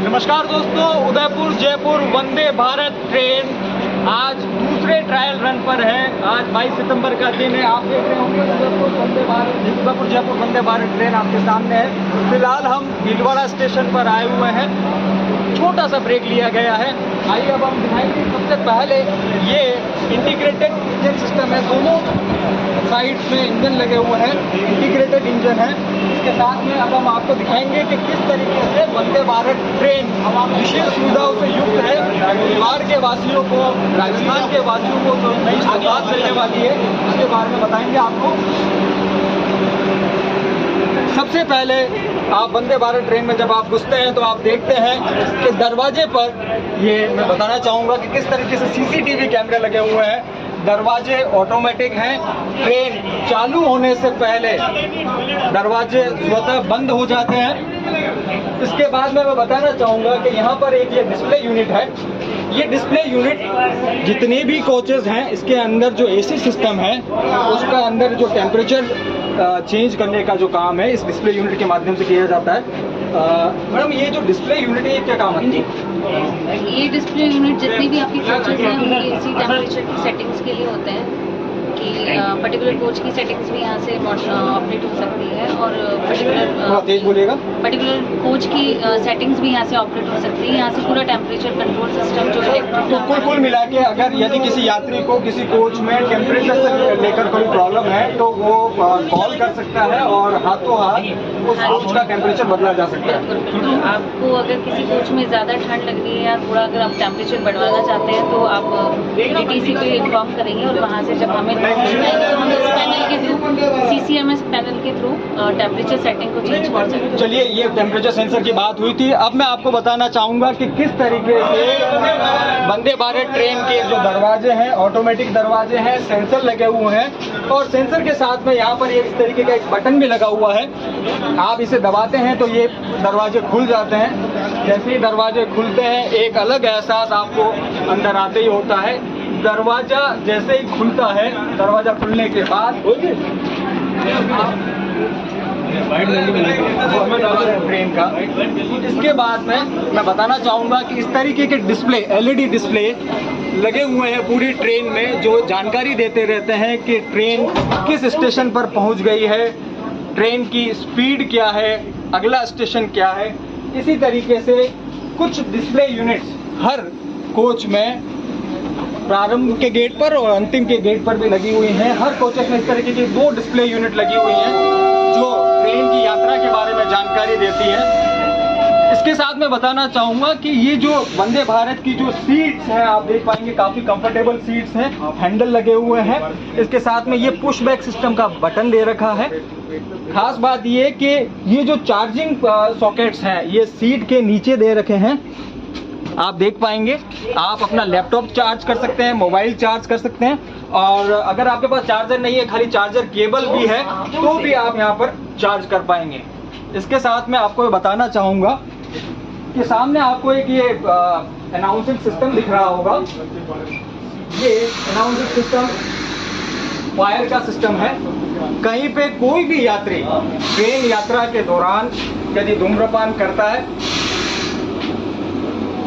नमस्कार दोस्तों, उदयपुर जयपुर वंदे भारत ट्रेन आज दूसरे ट्रायल रन पर है। आज 22 सितंबर का दिन है। आप देख रहे होंगे उदयपुर जयपुर वंदे भारत ट्रेन आपके सामने है। फिलहाल हम भीलवाड़ा स्टेशन पर आए हुए हैं। छोटा सा ब्रेक लिया गया है। आइए अब हम दिखाएंगे। सबसे पहले ये इंटीग्रेटेड इंजन सिस्टम है। दोनों साइड में इंजन लगे हुए हैं, इंटीग्रेटेड इंजन है। इसके साथ में अब हम आपको दिखाएंगे कि किस तरीके से वंदे भारत ट्रेन विशेष सुविधाओं से युक्त है। बिहार के वासियों को, राजस्थान के वासियों को जो नई सौगात मिलने वाली है उसके बारे में बताएंगे आपको। सबसे पहले आप वंदे भारत ट्रेन में जब आप घुसते हैं तो आप देखते हैं कि दरवाजे पर ये मैं बताना चाहूँगा कि किस तरीके से सीसीटीवी कैमरे लगे हुए हैं। दरवाजे ऑटोमेटिक हैं। ट्रेन चालू होने से पहले दरवाजे स्वतः बंद हो जाते हैं। इसके बाद मैं बताना चाहूँगा कि यहाँ पर एक ये डिस्प्ले यूनिट है। ये डिस्प्ले यूनिट जितने भी कोचेज़ हैं इसके अंदर जो एसी सिस्टम है उसका अंदर जो टेम्परेचर चेंज करने का जो काम है इस डिस्प्ले यूनिट के माध्यम से किया जाता है। मैडम, ये जो डिस्प्ले यूनिट है ये क्या काम आती है? ये डिस्प्ले यूनिट जितनी भी आपकी कोचेज हैं उनकी एसी टेम्परेचर की सेटिंग्स के लिए होते हैं कि पर्टिकुलर कोच की सेटिंग्स भी यहाँ से ऑपरेट हो सकती है और पर्टिकुलर कोच की सेटिंग्स भी यहाँ से ऑपरेट हो सकती है। यहाँ से पूरा टेम्परेचर कंट्रोल सिस्टम जो तो कुल मिला के अगर यदि किसी यात्री को किसी कोच में टेम्परेचर से लेकर कोई प्रॉब्लम है तो वो कॉल कर सकता है और हाथों हाथ उस कोच का टेम्परेचर बदला जा सकता है। आपको अगर किसी कोच में ज़्यादा ठंड लग रही है या थोड़ा अगर आप टेम्परेचर बढ़वाना चाहते हैं तो आप DTC को इन्फॉर्म करेंगे और वहाँ से जब हमें तो हम इस पैनल के थ्रू CCMS पैनल के थ्रू टेम्परेचर सेटिंग को चेंज कर सकते हैं। चलिए, ये टेम्परेचर सेंसर की बात हुई थी। अब मैं आपको बताना चाहूँगा कि किस तरीके से वंदे भारत ट्रेन के जो दरवाजे हैं ऑटोमेटिक दरवाजे हैं, सेंसर लगे हुए हैं और सेंसर के साथ में यहाँ पर ये इस तरीके का एक बटन भी लगा हुआ है। आप इसे दबाते हैं तो ये दरवाजे खुल जाते हैं। जैसे ही दरवाजे खुलते हैं एक अलग एहसास आपको अंदर आते ही होता है। दरवाजा जैसे ही खुलता है, दरवाजा खुलने के बाद ट्रेन का इसके बाद में मैं बताना चाहूँगा कि इस तरीके के डिस्प्ले LED डिस्प्ले लगे हुए हैं पूरी ट्रेन में जो जानकारी देते रहते हैं कि ट्रेन किस स्टेशन पर पहुँच गई है, ट्रेन की स्पीड क्या है, अगला स्टेशन क्या है। इसी तरीके से कुछ डिस्प्ले यूनिट्स हर कोच में प्रारंभ के गेट पर और अंतिम के गेट पर भी लगी हुई हैं। हर कोचेस में इस तरीके की 2 डिस्प्ले यूनिट लगी हुई हैं जो ट्रेन की यात्रा के बारे में जानकारी देती है। इसके साथ मैं बताना चाहूँगा कि ये जो वंदे भारत की जो सीट्स हैं आप देख पाएंगे काफ़ी कंफर्टेबल सीट्स हैं, हैंडल लगे हुए हैं। इसके साथ में ये पुश बैक सिस्टम का बटन दे रखा है। खास बात ये कि ये जो चार्जिंग सॉकेट्स हैं ये सीट के नीचे दे रखे हैं। आप देख पाएंगे आप अपना लैपटॉप चार्ज कर सकते हैं, मोबाइल चार्ज कर सकते हैं और अगर आपके पास चार्जर नहीं है, खाली चार्जर केबल भी है तो भी आप यहाँ पर चार्ज कर पाएंगे। इसके साथ में आपको बताना चाहूँगा कि सामने आपको एक ये अनाउंसिंग सिस्टम दिख रहा होगा। ये अनाउंसिंग सिस्टम फायर का सिस्टम है। कहीं पे कोई भी यात्री ट्रेन यात्रा के दौरान यदि धूम्रपान करता है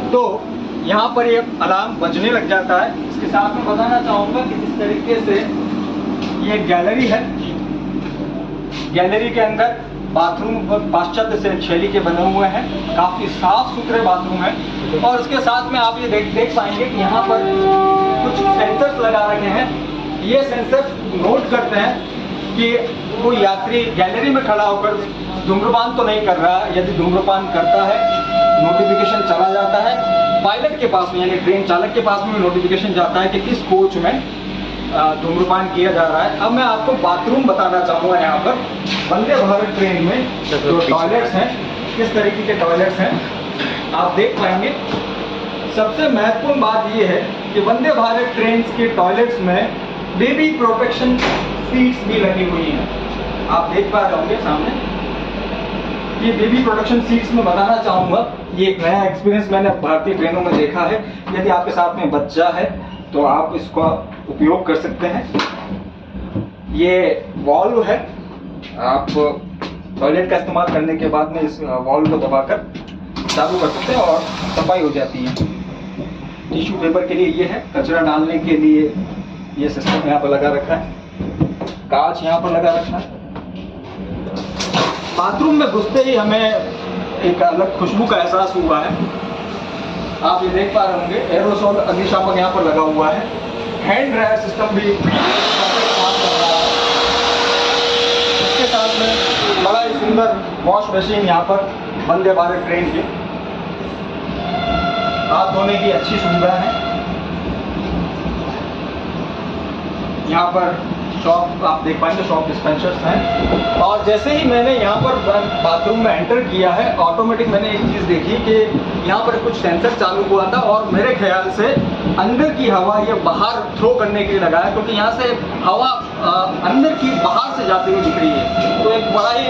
तो यहाँ पर ये अलार्म बजने लग जाता है। इसके साथ में बताना चाहूँगा कि इस तरीके से ये गैलरी है। गैलरी के अंदर बाथरूम पाश्चात्य शैली के बने हुए हैं, काफ़ी साफ सुथरे बाथरूम हैं और इसके साथ में आप ये देख पाएंगे कि यहाँ पर कुछ सेंसर्स लगा रखे हैं। ये सेंसर नोट करते हैं कि कोई यात्री गैलरी में खड़ा होकर धूम्रपान तो नहीं कर रहा है। यदि धूम्रपान करता है नोटिफिकेशन चला जाता है पायलट के पास में, यानी ट्रेन चालक के पास में नोटिफिकेशन जाता है कि किस कोच में धूम्रपान किया जा रहा है। अब मैं आपको बाथरूम बताना चाहूँगा। यहाँ पर वंदे भारत ट्रेन में जो टॉयलेट्स हैं किस तरीके के टॉयलेट्स हैं आप देख पाएंगे। सबसे महत्वपूर्ण बात यह है कि वंदे भारत ट्रेन के टॉयलेट्स में बेबी प्रोटेक्शन सीट्स भी लगी हुई हैं। आप देख पा रहे होंगे सामने ये बेबी प्रोटेक्शन सीट्स में बताना चाहूँगा। ये एक नया एक्सपीरियंस मैंने भारतीय ट्रेनों में देखा है। यदि आपके साथ में बच्चा है तो आप इसका उपयोग कर सकते हैं। ये वॉल्व है, आप टॉयलेट का इस्तेमाल करने के बाद में इस वॉल्व को दबाकर चालू कर सकते हैं और सफाई हो जाती है। टिश्यू पेपर के लिए ये है, कचरा डालने के लिए ये सिस्टम यहाँ पर लगा रखा है, कांच यहाँ पर लगा रखा है। बाथरूम में घुसते ही हमें एक अलग खुशबू का एहसास हुआ है। आप ये देख पा रहे होंगे, एरोसोल अग्निशामक यहाँ पर लगा हुआ है। हैंड ड्रायर सिस्टम भी काम कर रहा है। इसके साथ में बड़ा ही सुंदर वॉश मशीन यहाँ पर वंदे भारत ट्रेन के हाथ धोने की अच्छी सुविधा है। यहाँ पर शॉप आप देख पाएंगे, शॉप डिस्पेंसर्स हैं। और जैसे ही मैंने यहाँ पर बाथरूम में एंटर किया है, ऑटोमेटिक मैंने एक चीज़ देखी कि यहाँ पर कुछ सेंसर चालू हुआ था और मेरे ख्याल से अंदर की हवा ये बाहर थ्रो करने के लिए लगा है, क्योंकि यहाँ से हवा अंदर की बाहर से जाती हुई दिख रही है। तो एक बड़ा ही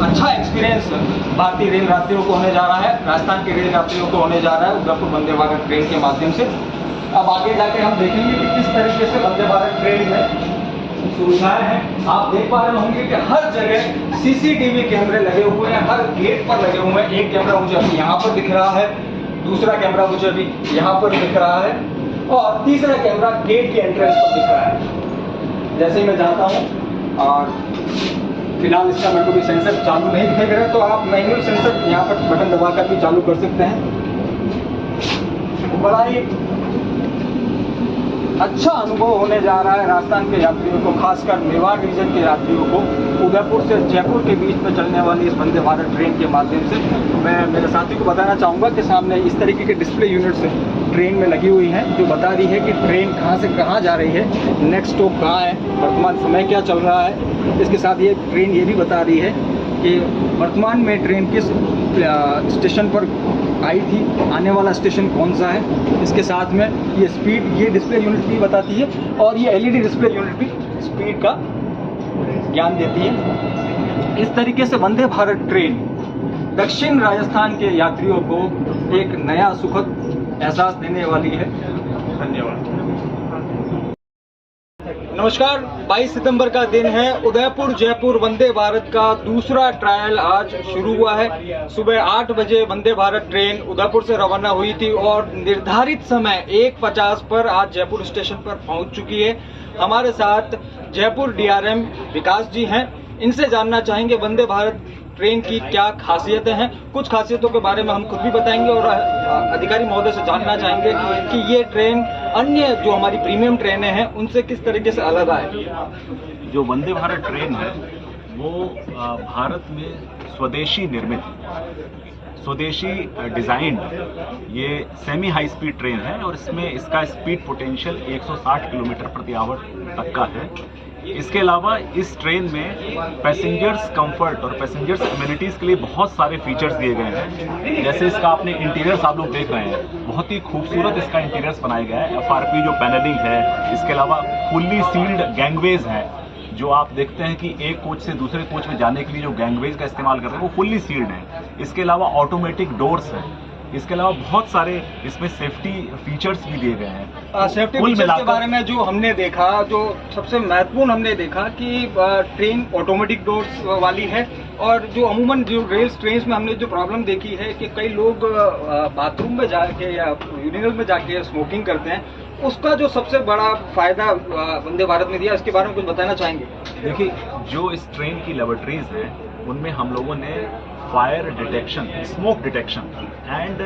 अच्छा एक्सपीरियंस भारतीय रेल यात्रियों को होने जा रहा है, राजस्थान के रेल यात्रियों को होने जा रहा है उदयपुर वंदे भारत ट्रेन के माध्यम से। अब आगे जाके हम देखेंगे कि किस तरीके से वंदे भारत ट्रेन में सुविधाएं हैं। आप देख पा रहे होंगे कि हर जगह सीसीटीवी कैमरे लगे हुए हैं, हर गेट पर लगे हुए हैं। एक कैमरा मुझे अभी यहाँ पर दिख रहा है, दूसरा कैमरा मुझे अभी यहाँ पर दिख रहा है और तीसरा कैमरा गेट के एंट्रेंस पर दिख रहा है। जैसे ही मैं जाता हूँ और फिलहाल इसका मेरे को भी सेंसर चालू नहीं दिखाई दे रहा है, तो आप मैनुअल सेंसर यहाँ पर बटन दबाकर भी चालू कर सकते हैं। बड़ा ही अच्छा अनुभव होने जा रहा है राजस्थान के यात्रियों को, खासकर मेवाड़ रीजन के यात्रियों को। उदयपुर से जयपुर के बीच में चलने वाली इस वंदे भारत ट्रेन के माध्यम से मैं मेरे साथी को बताना चाहूँगा कि सामने इस तरीके के डिस्प्ले यूनिट्स ट्रेन में लगी हुई हैं, जो बता रही है कि ट्रेन कहाँ से कहाँ जा रही है, नेक्स्ट स्टॉप कहाँ है, वर्तमान समय क्या चल रहा है। इसके साथ ये ट्रेन ये भी बता रही है कि वर्तमान में ट्रेन किस स्टेशन पर आई थी, आने वाला स्टेशन कौन सा है। इसके साथ में ये स्पीड, ये डिस्प्ले यूनिट भी बताती है और ये एलईडी डिस्प्ले यूनिट भी स्पीड का ज्ञान देती है। इस तरीके से वंदे भारत ट्रेन दक्षिण राजस्थान के यात्रियों को एक नया सुखद एहसास देने वाली है। धन्यवाद। नमस्कार, 22 सितंबर का दिन है। उदयपुर जयपुर वंदे भारत का दूसरा ट्रायल आज शुरू हुआ है। सुबह 8 बजे वंदे भारत ट्रेन उदयपुर से रवाना हुई थी और निर्धारित समय 1:50 पर आज जयपुर स्टेशन पर पहुंच चुकी है। हमारे साथ जयपुर डीआरएम विकास जी हैं, इनसे जानना चाहेंगे वंदे भारत ट्रेन की क्या खासियतें हैं। कुछ खासियतों के बारे में हम खुद भी बताएंगे और अधिकारी महोदय से जानना चाहेंगे कि ये ट्रेन अन्य जो हमारी प्रीमियम ट्रेनें हैं उनसे किस तरीके से अलग है। जो वंदे भारत ट्रेन है वो भारत में स्वदेशी निर्मित, स्वदेशी डिजाइन ये सेमी हाई स्पीड ट्रेन है और इसमें इसका स्पीड पोटेंशियल 160 किलोमीटर प्रति आवर तक का है। इसके अलावा इस ट्रेन में पैसेंजर्स कंफर्ट और पैसेंजर्स एमिनिटीज़ के लिए बहुत सारे फीचर्स दिए गए हैं। जैसे इसका आपने इंटीरियर्स आप लोग देख रहे हैं, बहुत ही खूबसूरत इसका इंटीरियर्स बनाया गया है। एफआरपी जो पैनलिंग है, इसके अलावा फुल्ली सील्ड गैंगवेज हैं, जो आप देखते हैं कि एक कोच से दूसरे कोच में जाने के लिए जो गैंगवेज का इस्तेमाल करते हैं वो फुल्ली सील्ड है। इसके अलावा ऑटोमेटिक डोर्स हैं। इसके अलावा बहुत सारे इसमें सेफ्टी फीचर्स भी दिए गए हैं। सेफ्टी फीचर्स के बारे में जो हमने देखा, जो सबसे महत्वपूर्ण हमने देखा कि ट्रेन ऑटोमेटिक डोर्स वाली है और जो अमूमन जो रेल्स ट्रेन में हमने जो प्रॉब्लम देखी है कि कई लोग बाथरूम में जाके या यूरिनल में जाके स्मोकिंग करते हैं, उसका जो सबसे बड़ा फायदा वंदे भारत ने दिया, इसके बारे में कुछ बताना चाहेंगे? देखिए, जो इस ट्रेन की लेबोरेटरीज हैं उनमें हम लोगों ने fire detection, smoke detection and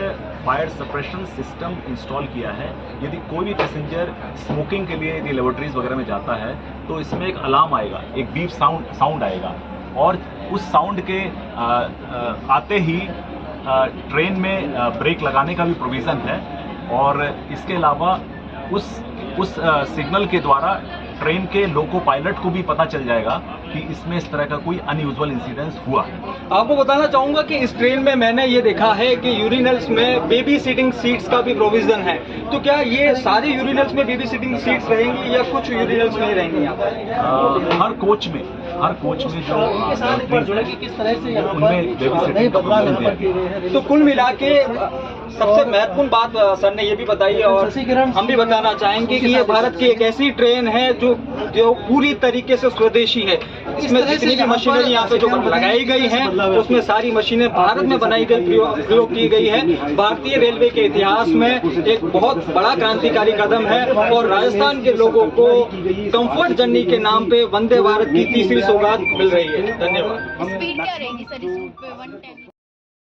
fire suppression system install किया है। यदि कोई भी पैसेंजर स्मोकिंग के लिए यदि लेबोरेटरीज वगैरह में जाता है तो इसमें एक अलार्म आएगा, एक बीप साउंड आएगा और उस साउंड के आते ही ट्रेन में ब्रेक लगाने का भी प्रोविज़न है। और इसके अलावा उस सिग्नल के द्वारा ट्रेन के लोको पायलट को भी पता चल जाएगा कि इसमें इस तरह का कोई अनयूजुअल इंसिडेंस हुआ है। आपको बताना चाहूंगा कि इस ट्रेन में मैंने ये देखा है कि यूरिनल्स में बेबी सिटिंग सीट्स का भी प्रोविजन है। तो क्या ये सारे यूरिनल्स में बेबी सिटिंग सीट्स रहेंगी या कुछ यूरिनल्स नहीं रहेंगी यहाँ पर? हर कोच में हर कोच में जो उनमें बेबी सिटिंग। तो कुल मिला के सबसे महत्वपूर्ण बात सर ने ये भी बताई और हम भी बताना चाहेंगे कि ये भारत की एक ऐसी ट्रेन है जो पूरी तरीके से स्वदेशी है। इसमें जितनी भी मशीनरी यहाँ पे जो लगाई गई है उसमें सारी मशीनें भारत में बनाई गई, प्रयोग की गई है। भारतीय रेलवे के इतिहास में एक बहुत बड़ा क्रांतिकारी कदम है और राजस्थान के लोगों को कंफर्ट जर्नी के नाम पे वंदे भारत की तीसरी सौगात मिल रही है। धन्यवाद। स्पीड क्या रहेगी सर इस रूट पे 110?